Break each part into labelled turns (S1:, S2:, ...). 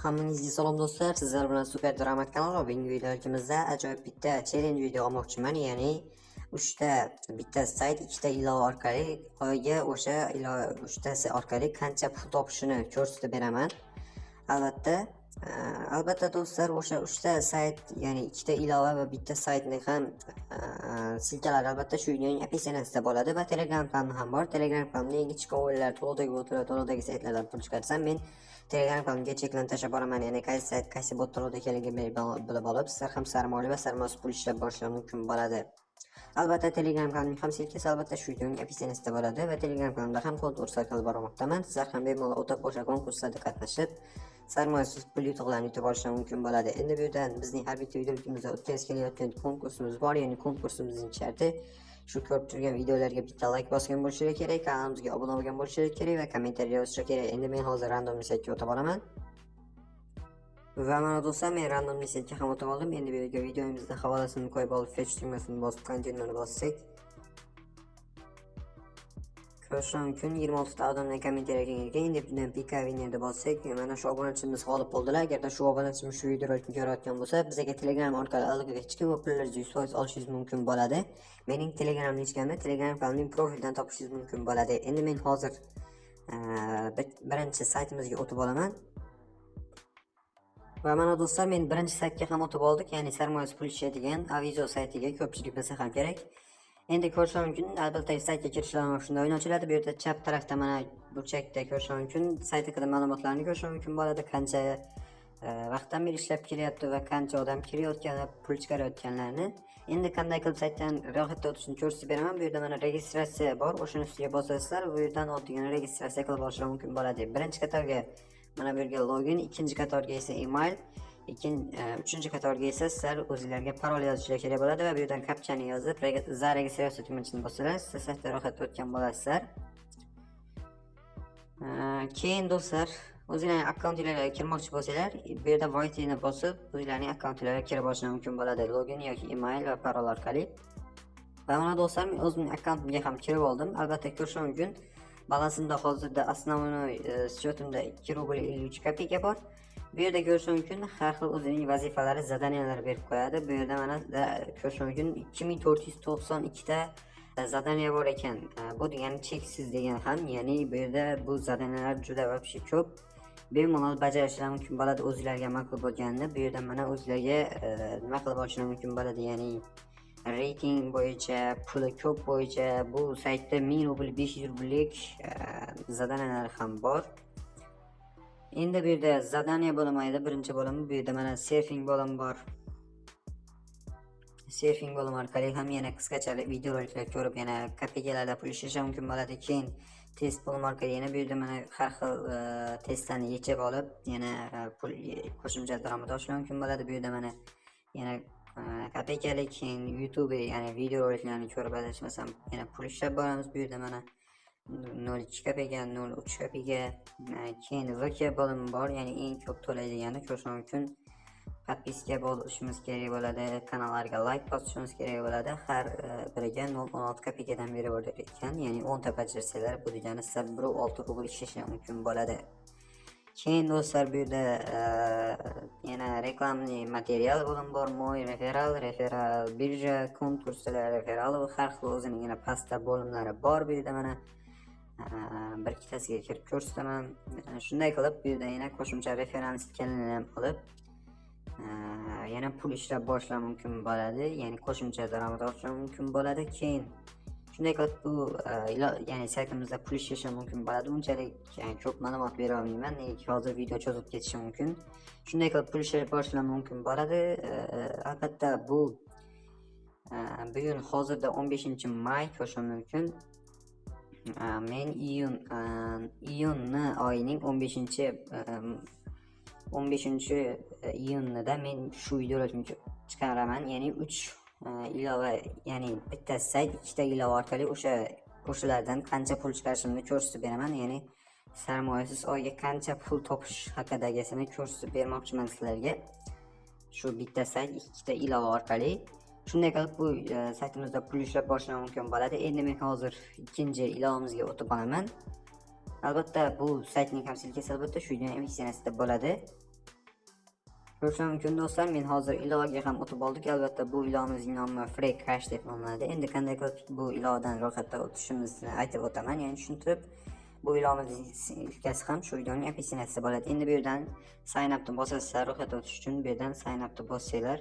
S1: Hammangizga salom do'stlar, sizlar bilan Super Dramat kanali. Bugungi videomizda ajoyib bitta challenge video olmoqchiman. Ya'ni 3 ta bitta sayt, 2 ta ilova orqali oyiga o'sha ilova 3 tasi orqali qancha pul topishini ko'rsatib beraman. Albatta do'stlar, o'sha 3 ta sayt, ya'ni 2 ta ilova va bitta saytni ham silkalari albatta shu videoning opisiyanasida bo'ladi va Telegram kanalim ham bor. Telegram kanalimda yangi chiqqan o'yinlar to'g'ridagi saytlardan pul chiqarsam men Telegram kanalimga cheklanib tashlab boraman. Ya'ni qaysi sayt, qaysi bot to'g'rida ekanligini bilib olib, sizlar ham sarmoyali va sarmoyasiz pul ishlab borishingiz mumkin bo'ladi. Albatta Telegram kanalimning ham silkasi albatta shu videoning opisiyanasida bo'ladi va Telegram kanalimda ham konkurslar qilib bormoqdaman. Sizlar ham bemalol o'tib o'sha konkurslarda qatnashib sarmoyasiz pul yutuqlarni yutib olishingiz mumkin bo'ladi. Endi bu yerdan bizning har bitta videoligimizda o'tkazib kelayotgan konkursimiz bor. Ya'ni konkursimizning sharti shu ko'rib turgan videolarga bitta like bosgan bo'lishingiz kerak, kanalimizga obuna bo'lgan bo'lishingiz kerak va kommentariya yozishingiz kerak. Endi men hozir random saytga o'tib olaman. Va mana do'stlar, men random saytga ham o'tib oldim. Endi bu yerga videomizning havolasini qo'yib olib, fetch tugmasini bosib, kontenini bossak, ko'rish mumkin 26 ta odamdan kommentariya kelgan. Endi bundan pika winnerda bossak, mana shu obunachimiz g'olib bo'ldilar. Agarda shu obunachimiz shu videoni ko'rayotgan bo'lsa, bizga Telegram orqali aloqaga chiqib, bu pullarni 100% olishingiz mumkin bo'ladi. Mening Telegramni ichkamda Telegram kanalining profilidan topishingiz mumkin bo'ladi. Endi men hozir birinchi saytimizga o'tib olaman. Va mana do'stlar, men birinchi saytga ham o'tib oldik, ya'ni sarmoyasiz pul ishlaydigan Avizo saytiga ko'pchilik bilsa ham kerak. Endi ko'rish mumkin, albatta saytga kirishlar shunday o'yin ochiladi. Bu yerda chap tarafda mana burchakda ko'rish mumkin, sayt haqida ma'lumotlarni ko'rish mumkin bo'ladi. Qancha vaqtdan beri ishlab kelyapti va qancha odam kirayotgani, pul chiqarayotganlarni. Endi qanday qilib saytdan ro'yxatga o'tishni ko'rsatib beraman. Bu yerda mana registratsiya bor, o'shani ustiga bosasizlar, bu yerdan oddiygina registratsiya qilib olishingiz mumkin bo'ladi. Birinchi qatorga mana bu yerga login, ikkinchi qatorga esa email, uchinchi qatorga esa sizlar o'zingizlarga parol yozishingiz kerak bo'ladi va bu yerdan kapchani yozib, za registratsiya tugmachini bossalar, siz saytda ro'yxatga o'tgan bo'lasizlar. Keyin do'stlar, o'zingizlarning akkauntingizga kirmoqchi bo'lsanglar, bu yerda voidni bosib, o'zingizlarning akkauntingizga kirib olishingiz mumkin bo'ladi, login yoki email va parol orqali. Va mana do'stlar, men o'zimning akkauntimga ham kirib oldim. Albatta ko'rish mumkin, balansimda hozirda основной счетimda 2 rubl 53 kopeyka bor. Bu yerda ko'rish mumkin, har xil o'zining vazifalari, zadaniyalar berib qo'yadi. Bu yerda mana ko'rish mumkin 2492 ta zadaniya bor ekan. Bu degani cheksiz degan ham, ya'ni bu yerda bu zadaniyalar juda vobshe ko'p. Bemalol bajarishingiz mumkin bo'ladi o'zingizlarga ma'qul bo'lganini. Bu yerda mana o'zingizlarga nima qilib olishingiz mumkin bo'ladi, ya'ni reyting bo'yicha, puli ko'p bo'yicha bu saytda 1000 rubl, 500 rublik zadaniyalar ham bor. Endi bu yerda zadaniya bo'lmaydi, birinchi bo'lim. Bu yerda mana surfing bo'limi bor. Surfing bo'limi orqali ham yana qisqachalik videolar ko'rib, yana kopeykalarda pul ishlash mumkin bo'ladi. Keyin test bo'limi orqali yana bu yerda mana har xil testlarni yechib olib, yana pul qo'shimcha daromad olish mumkin bo'ladi. Bu yerda mana yana kopeykalik, keyin YouTube, ya'ni video roliklarni ko'rib adashmasam, yana pul ishlab boramiz. Bu yerda mana 0.2 kopeyka, 0.3 kopeyka, keyin VK bo'limi bor, ya'ni eng ko'p to'laydigani ko'rish mumkin. Podpiska bo'lishimiz kerak bo'ladi, kanallarga like bosishimiz kerak bo'ladi. Har biriga 0.16 kopeykadan beri bor ekan, ya'ni 10 ta bajarsalar bu degani sizlar 1.6 rubl ishlash mumkin bo'ladi. Keyin do'stlar, bu yerda yana reklamli material bo'limi bor, moy referal birja, konkurslar referal va har xil o'zining yana pastda bo'limlari bor. Bu yerda mana bir ikkitasiga kirib ko'rsataman. Shunday qilib bu yerda yana qo'shimcha referans ekanini ham olib yana pul ishlab borishlar mumkin bo'ladi, ya'ni qo'shimcha daromad olish mumkin bo'ladi. Keyin shunday qilib bu ya'ni saytimizda pul ishlash mumkin bo'ladi. Unchalik ko'p ma'lumot bera olmayman, nega hozir video cho'zib ketishi mumkin. Shunday qilib pul ishlab borishlar mumkin bo'ladi. Albatta bu bugun hozirda 15-may ko'rish mumkin. Men iyun oyining 15-iyunida men shu videolarni chiqaraman, ya'ni 3 ilova, ya'ni bitta sayt, 2 ta ilova orqali o'shalardan qancha pul chiqarishimni ko'rsatib beraman, ya'ni sarmoyasiz oyga qancha pul topish haqidagisini ko'rsatib bermoqchiman sizlarga. Shu bitta sayt, 2 ta ilova orqali. Shunday qilib bu saytimizda pul ishlab borishlar mumkin bo'ladi. Endi men hozir ikkinchi ilovamizga o'tib olaman. Albatta bu saytning ham silkasi albatta shu videoning opisiyanasida bo'ladi. Ko'rishim mumkin do'stlar, men hozir ilovaga ham o'tib oldik. Albatta bu ilovamizning nomi Free Cash deb nomlanadi. Endi qanday qilib bu ilovadan ro'yxatdan o'tishimizni aytib o'taman, ya'ni tushuntirib. Bu ilovamizning ilkasi ham shu videoning opisiyatsida bo'ladi. Endi bu yerdan sign up ni bosasizlar, ro'yxatga o'tish uchun bu yerdan sign up ni bossanglar.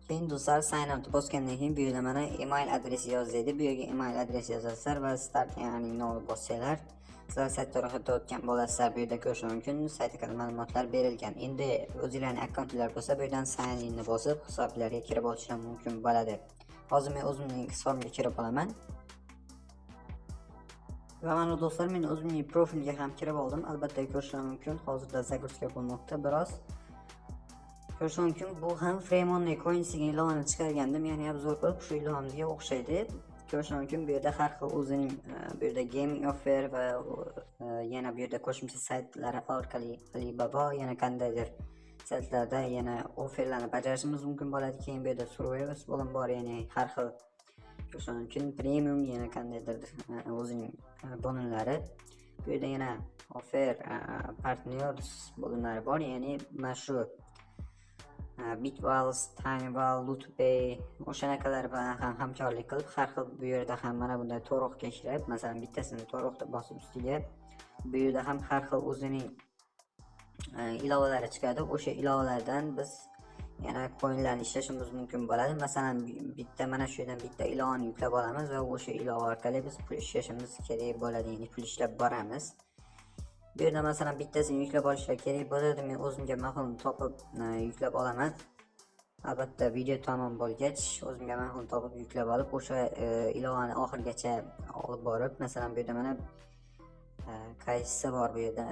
S1: Keyin do'stlar sign up bosgandan keyin bu yerda mana email adresi yozadi. Bu yerga email adresi yozasizlar va start ya'ni nol bossanglar. Sizlar saytda ro'yxatga o'tgan bo'lasizlar. Bu yerda ko'rish mumkin, saytga ma'lumotlar berilgan. Endi o'zingizlarning akkauntlar bo'lsa, bu yerdan sign in ni bosib hisoblarga kirib olishlar mumkin bo'ladi. Hozir men o'zimning hisobimga kirib olaman. Va mana do'stlar, men o'zimning profilga ham kirib oldim. Albatta ko'rish mumkin, hozirda загрузка bo'lmoqda biroz. Ko'rish mumkin, bu ham Freemoney Coins'ga ilovani chiqargandim, ya'ni obzor qilib shu ilovamizga o'xshaydi. Ko'rish mumkin, bu yerda har xil o'zining bu yerda gaming offer va yana bu yerda qo'shimcha saytlari orqali Alibaba yana qandaydir saytlarda yana offerlarni bajarishimiz mumkin bo'ladi. Keyin bu yerda Survivors bo'lim bor, ya'ni har xil ko'rish mumkin premium yana qandaydir o'zining bonushlari. Bu yerda yana offer partners bo'limlari bor, ya'ni mana shu Bitwalls, Tinywall, Lootpay o'shanaqalar bilan ham hamkorlik qilib har xil bu yerda ham mana bunday to'roqqa kirib, masalan bittasini to'roqda bosib ustiga bu yerda ham har xil o'zining ilovalari chiqadi. O'sha ilovalardan biz yana coinlarni ishlashimiz mumkin bo'ladi. Masalan bitta mana shu yerdan bitta ilovani yuklab olamiz va o'sha ilova orqali biz pul ishlashimiz kerak bo'ladi, ya'ni pul ishlab boramiz. Bu yerda masalan bittasini yuklab olishlar kerak bo'ladi. Men o'zimga ma'qul topib yuklab olaman. Albatta video tamom bo'lgach o'zimga ma'qul topib yuklab olib o'sha ilovani oxirigacha olib borib, masalan bu yerda mana qaysisi bor bu yerda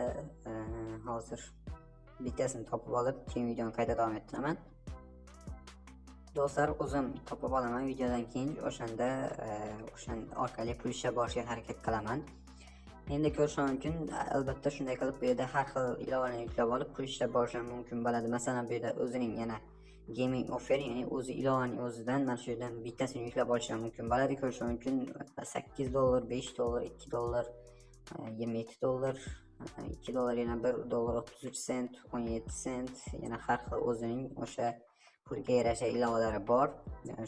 S1: hozir bittasini topib olib keyin videoni qayta davom ettiraman. Do'stlar, o'zim topib olaman videodan keyin, o'shanda orqali pul ishlab borishga harakat qilaman. Endi ko'rish mumkin, albatta shunday qilib bu yerda har xil ilovalarni yuklab olib pul ishlab borish mumkin bo'ladi. Masalan bu yerda o'zining yana gaming offer, ya'ni o'zi ilovaning o'zidan mana shu yerdan bittasini yuklab olish mumkin bo'ladi. Ko'rish mumkin $8, $5, $2, $27, $2 yana $1.33, 17 sent, yana har xil o'zining o'sha pulga yarasha ilovalari bor.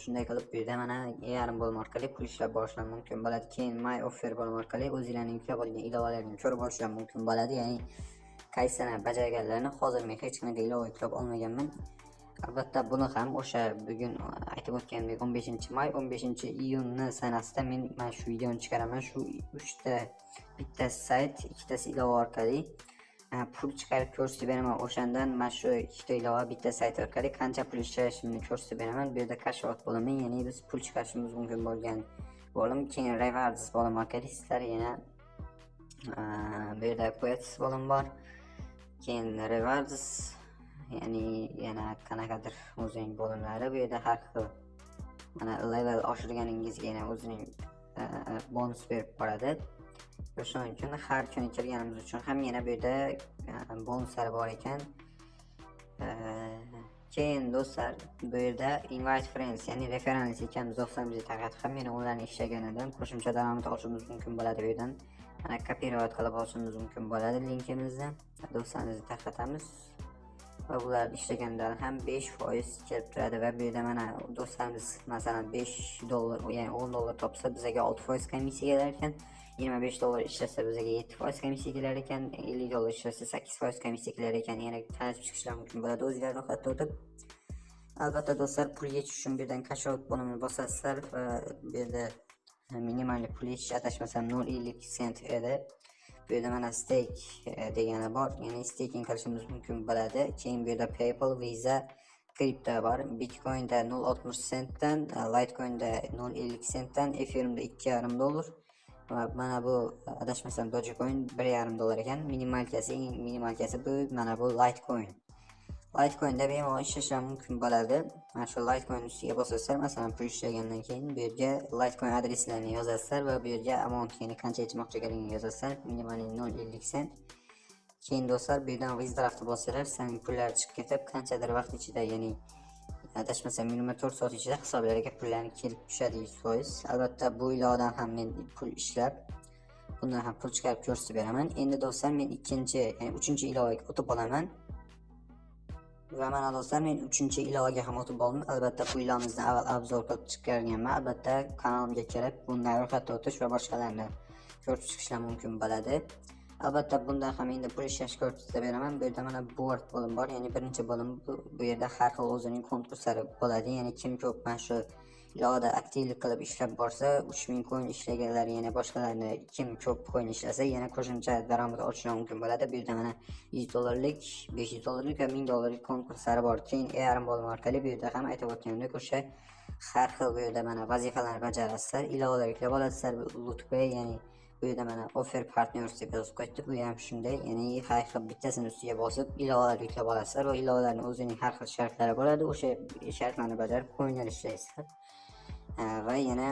S1: Shunday qilib bu yerda mana yarim bo'lim orqali pul ishlab borishlar mumkin bo'ladi. Keyin my offer bo'lim orqali o'zingizlarning yuklab olgan ilovalarni ko'rib olishlar mumkin bo'ladi. Ya'ni qaysini bajarganlarini hozir men hech qanday ilova yuklab olmaganman. Albatta buni ham o'sha bugun aytib o'tgandek 15-may, 15-iyunni sanasida men mana shu videoni chiqaraman. Shu 3 ta bitta sayt, ikkitasi ilova orqali pul chiqarib ko'rsatib beraman. O'shandan mana shu ikkita ilova bitta sayt orqali qancha pul ishlashimni ko'rsatib beraman. Bu yerda kashfot bo'limi, ya'ni biz pul chiqarishimiz mumkin bo'lgan bo'lim. Keyin rewards bo'lim orqali sizlar yana bu yerda quest bo'lim bor. Keyin rewards, ya'ni yana qanaqadir o'zining bo'limlari. Bu yerda har xil mana level oshirganingizga yana o'zining bonus berib boradi. Shuning uchun har kuni kirganimiz uchun ham yana bu yerda bonuslar bor ekan. Keyin do'stlar bu yerda invite friends, ya'ni referans ekan do'stlarimizga tarqatib ham yana ularni ishlaganidan qo'shimcha daromad olishimiz mumkin bo'ladi. Bu yerdan mana copyright qilib olishimiz mumkin bo'ladi. Linkimizni do'stlarimizga tarqatamiz va ular ishlagandan ham 5% kelib turadi. Va bu yerda mana do'stlarimiz masalan $5 ya'ni $10 topsa bizga 6% komissiya kelar ekan. $25 ishlasa bizga 7% komissiya kelar ekan, $50 ishlasa 8% komissiya kelar ekan. Yana tanishib chiqishlar mumkin bo'ladi o'zingizlar ro'yxatda o'tib. Albatta do'stlar, pul yechish uchun bu yerdan cash out bo'limini bosasizlar va bu yerda minimal pul yechish adashmasam 0.50 sent edi. Bu yerda mana stake degani bor, ya'ni staking qilishimiz mumkin bo'ladi. Keyin bu yerda PayPal, Visa, kripto bor. Bitcoinda 0.60 sentdan, Litecoinda 0.50 sentdan, Ethereumda $2.5 va mana bu adashmasam Dogecoin $1.5 ekan. Minimalkasi, eng minimalkasi bu mana bu Litecoin. Litecoinda bemalol ishlashlar mumkin bo'ladi. Mana shu Litecoin ustiga bosasizlar, masalan pul ishlagandan keyin bu yerga Litecoin adreslarini yozasizlar va bu yerga amount, ya'ni qancha yechmoqchiligini yozasizlar. Minimal 0.50 sent. Keyin do'stlar bu yerdan withdraw bossalar, sizning pullar chiqib ketib, qanchadir vaqt ichida, ya'ni adashmasam 24 soat ichida hisoblariga pullarni kelib tushadi 100%. Albatta bu ilovadan ham men pul ishlab bundan ham pul chiqarib ko'rsatib beraman. Endi do'stlar men ikkinchi, ya'ni 3-ilovaga o'tib olaman. Va mana do'stlar men 3-ilovaga ham o'tib oldim. Albatta bu ilovamizni avval obzor qilib chiqarganman. Albatta kanalimga kelib bundan ro'yxatdan o'tish va boshqalarni ko'rib chiqishlar mumkin bo'ladi. Albatta bundan ham endi pul ishlashni ko'rsatib beraman. Bu yerda mana board bo'lim bor, ya'ni birinchi bo'lim bu yerda har xil o'zining konkurslari bo'ladi. Ya'ni kim ko'p mana shu ilovada aktivlik qilib ishlab borsa 3000 coin ishlaganlar, yana boshqalarni kim ko'p coin ishlasa yana qo'shimcha daromad olishi mumkin bo'ladi. Bu yerda mana $100, $500 va $1000 konkurslari bor. Keyin yarim bo'lim orqali bu yerda ham aytib o'tganimdek o'sha har xil bu yerda mana vazifalarni bajarasizlar, ilovalar yuklab olasizlar. Lutpay, ya'ni bu yerda mana offer partners deb yozib qo'yibdi. Bu ham shunday, ya'ni har xil bittasini ustiga bosib ilovalar yuklab olasizlar va ilovalarning o'zining har xil shartlari bo'ladi. O'sha shartlarni bajarib coinlar ishlaysizlar. Va yana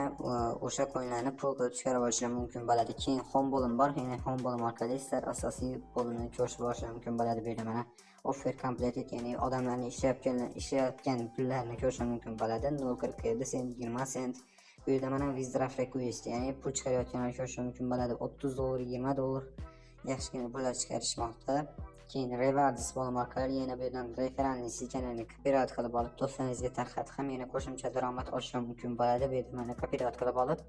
S1: o'sha coinlarni pul qilib chiqarib olishlar mumkin bo'ladi. Keyin home bo'lim bor, ya'ni home bo'lim orqali sizlar asosiy bo'limni ko'rib olishlar mumkin bo'ladi. Bu yerda mana offer completed, ya'ni odamlarning ishlayotgan pullarni ko'rish mumkin bo'ladi. 0.47 sent, 20 sent. Bu yerda mana withdraw request, ya'ni pul chiqarayotganlarni ko'rish mumkin bo'ladi. $30, $20 yaxshigina pullar chiqarishmoqda. Keyin rewards bo'lim orqali yana bu yerdan referalni silkalarni kopirovat qilib olib do'stlaringizga tarqatib ham yana qo'shimcha daromad olishlar mumkin bo'ladi. Bu yerda mana kopirovat qilib olib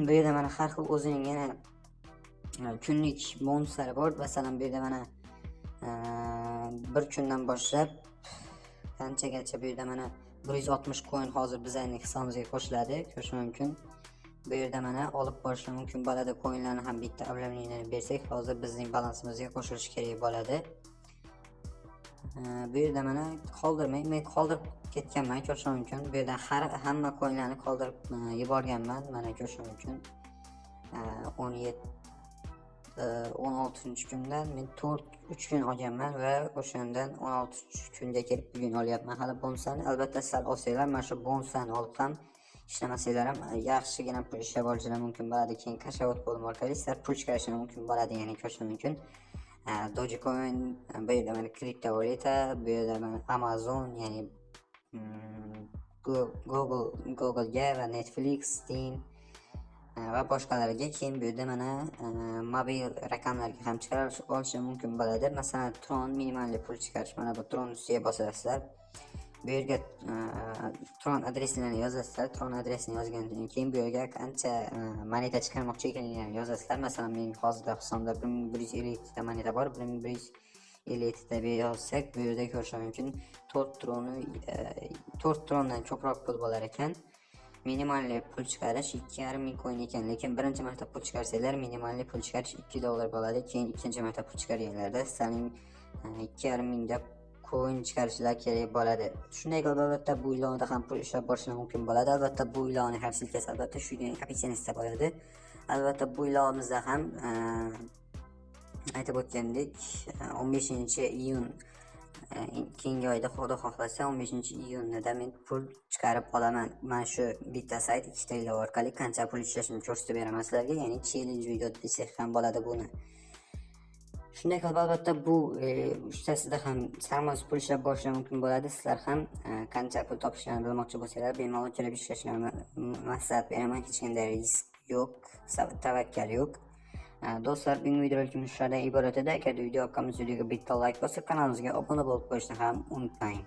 S1: bu yerda mana har xil o'zining yana kunlik bonuslari bor. Masalan bu yerda mana bir kundan boshlab qanchagacha bu yerda mana 160 coin hozir bizning hisobimizga qo'shiladi, ko'rish mumkin. Bu yerda mana olib borishlar mumkin bo'ladi. Coinlarni ham bitta oblavleniyaga bersak, hozir bizning balansimizga qo'shilishi kerak bo'ladi. Bu yerda mana qoldirmay, men qoldirib ketganman, ko'rish mumkin. Bu yerda hamma coinlarni qoldirib yuborganman, mana ko'rish mumkin. 16-kundan men 3 kun olganman va o'shandan 16-kunga kelib bugun olyapman hali bonuslarni. Albatta sizlar olsanglar, mana shu bonuslarni olib ham ishlamasanglar ham yaxshigina pul ishlab olishlar mumkin bo'ladi. Keyin kashavot bo'lim orqali sizlar pul chiqarishlar mumkin bo'ladi, ya'ni ko'rish mumkin. Dogecoin, bu yerda mana kriptovalyuta, bu yerda mana Amazon, ya'ni Google'ga va Netflix, Steam va boshqalarga. Keyin bu yerda mana mobil raqamlarga ham chiqarish olishi mumkin bo'ladi. Masalan, Tron minimal pul chiqarish, mana bu Tron ustiga bosasizlar. Bu yerga Tron adresini yozasizlar. Tron adresini yozgandan keyin bu yerga qancha moneta chiqarmoqchi ekanligini yozasizlar. Masalan, men hozirda hisobimda 1150 ta moneta bor. 1150 ta yozsak, bu yerda ko'rish mumkin 4 trondan ko'proq pul bo'lar ekan. Minimal pul chiqarish 2,5 coin ekan, lekin birinchi marta pul chiqarsanglar minimal pul chiqarish $2 bo'ladi. Keyin ikkinchi marta pul chiqarganlarda sizlarning 2,5 da coin chiqarishlar kerak bo'ladi. Shunday qilib albatta bu ilovada ham pul ishlab borishlar mumkin bo'ladi. Albatta bu ilovning xavfsizligi albatta shu opsiyanisida bo'ladi. Albatta bu ilovimizda ham aytib o'tgandek 15-iyun keyingi oyda xudo xohlasa 15-iyunda men pul chiqarib olaman. Mana shu bitta sayt ikkita ilova orqali qancha pul ishlashimni ko'rsatib beraman sizlarga, ya'ni challenge video desak ham bo'ladi buni. Shunday qilib albatta bu uchtasida ham sarmoz pul ishlab borishlar mumkin bo'ladi. Sizlar ham qancha pul topishlarini bilmoqchi bo'lsanglar bemalol kelib ishlashlarini maslahat beraman. Hech qanday risk yo'q, tavakkal yo'q. Do'stlar, bugungi videolarimiz shulardan iborat edi. Agar video yoqqan videoga bitta like bosib, kanalimizga obuna bo'lib qo'yishni ham unutmang.